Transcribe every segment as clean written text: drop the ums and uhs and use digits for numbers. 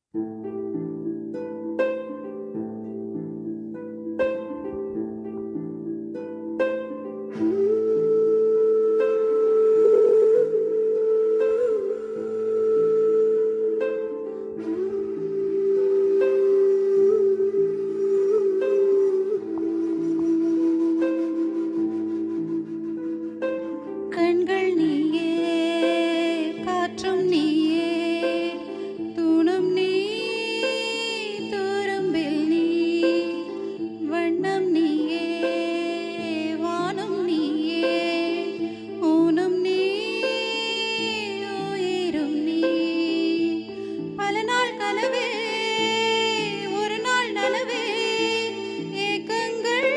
கண்கள் நீயே, காற்றும் நீயே, தூணும் நீ, துரும்பில் நீ, வண்ணம் நீயே, வானம் நீயே, ஊனும் நீ, உயிரும் நீ. பல நாள் கனவே, ஒரு நாள் நனவே, ஏக்கங்கள்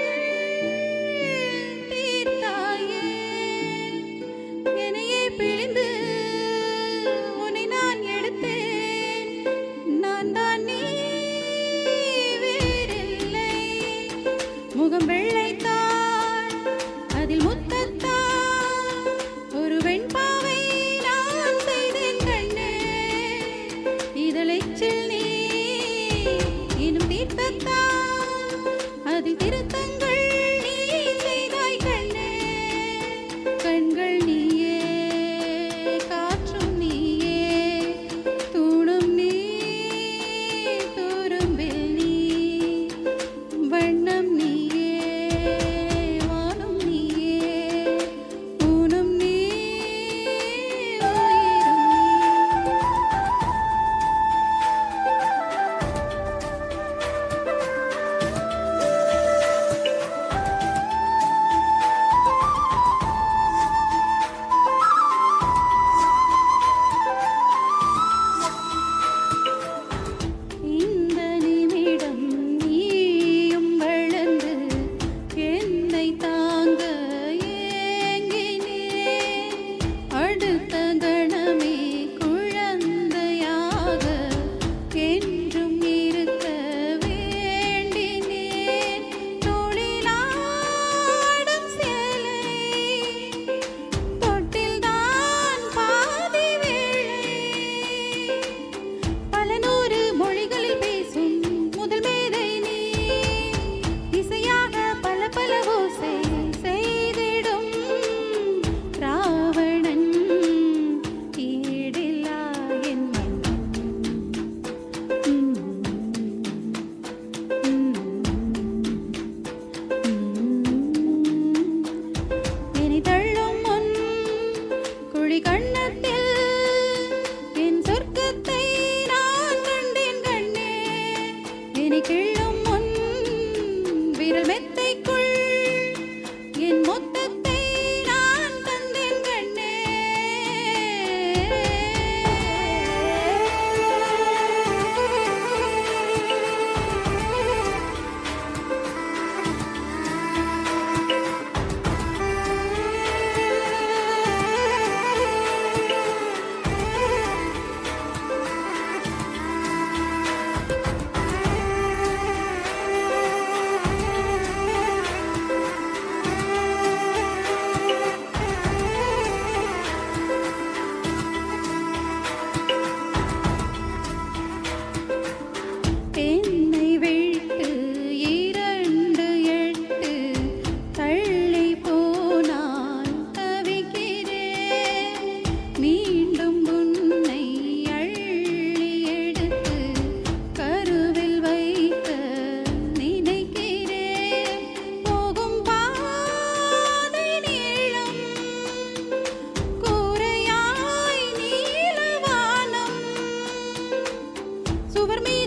தீர்த்தாயே. என்னையே பிழிந்து உன்னை நான் எடுத்தேன். நான் தான் நீ வேறில்லை. முகம் வெள்ளைத்தான், அதில் முத்தத்தான், ஒரு வெண்பாவை நான் செய்தேன் கண்ணே. இதழைச்சில் நீ இன்னும் தீர்த்தத்தான், அதில் திருத்தங்கள் நீ செய்தாய் கண்ணே. கண்கள் நீயே, காற்றும் நீயே, தூணும் நீ, துரும்பில் நீ, வண்ணம் நீயே, வானம் நீயே, ஊனும் நீ, உயிரும் நீ. இந்த நிமிடம் நீயும் வளர்ந்து என்னை தாங்க ஏங்கினேன். அடுத்த கணமே குழந்தையாக என்றும் இருக்க வேண்டினேன். தொழிலாடும் சேலை, தொட்டில்தான் பாதி வேளை. பல நூறு மொழிகளில் பேசும் முதல் மேதை நீ. இசையாக பல பல ஓசை செய்திடும் ராவணன். ஈடில்லா என் என்னை தள்ளும் முன் குழி கண்ணத்தில் என் சொர்க்கத்தை நான் கண்டேன் கண்ணே. என்னை கிள்ளும் முன் விரல் மெத்தைக்குள் என் மொத்தத்தை நான் தந்தேன் கண்ணே. என்னை விட்டு 2 8 தள்ளி போனால் தவிக்கிறேன். மீண்டும் உன்னை அள்ளி எடுத்து கருவில் வைக்க நினைக்கிறேன். போகும் பாதை நீளம், கூரையாய் நீலவானம், சுவர் மீது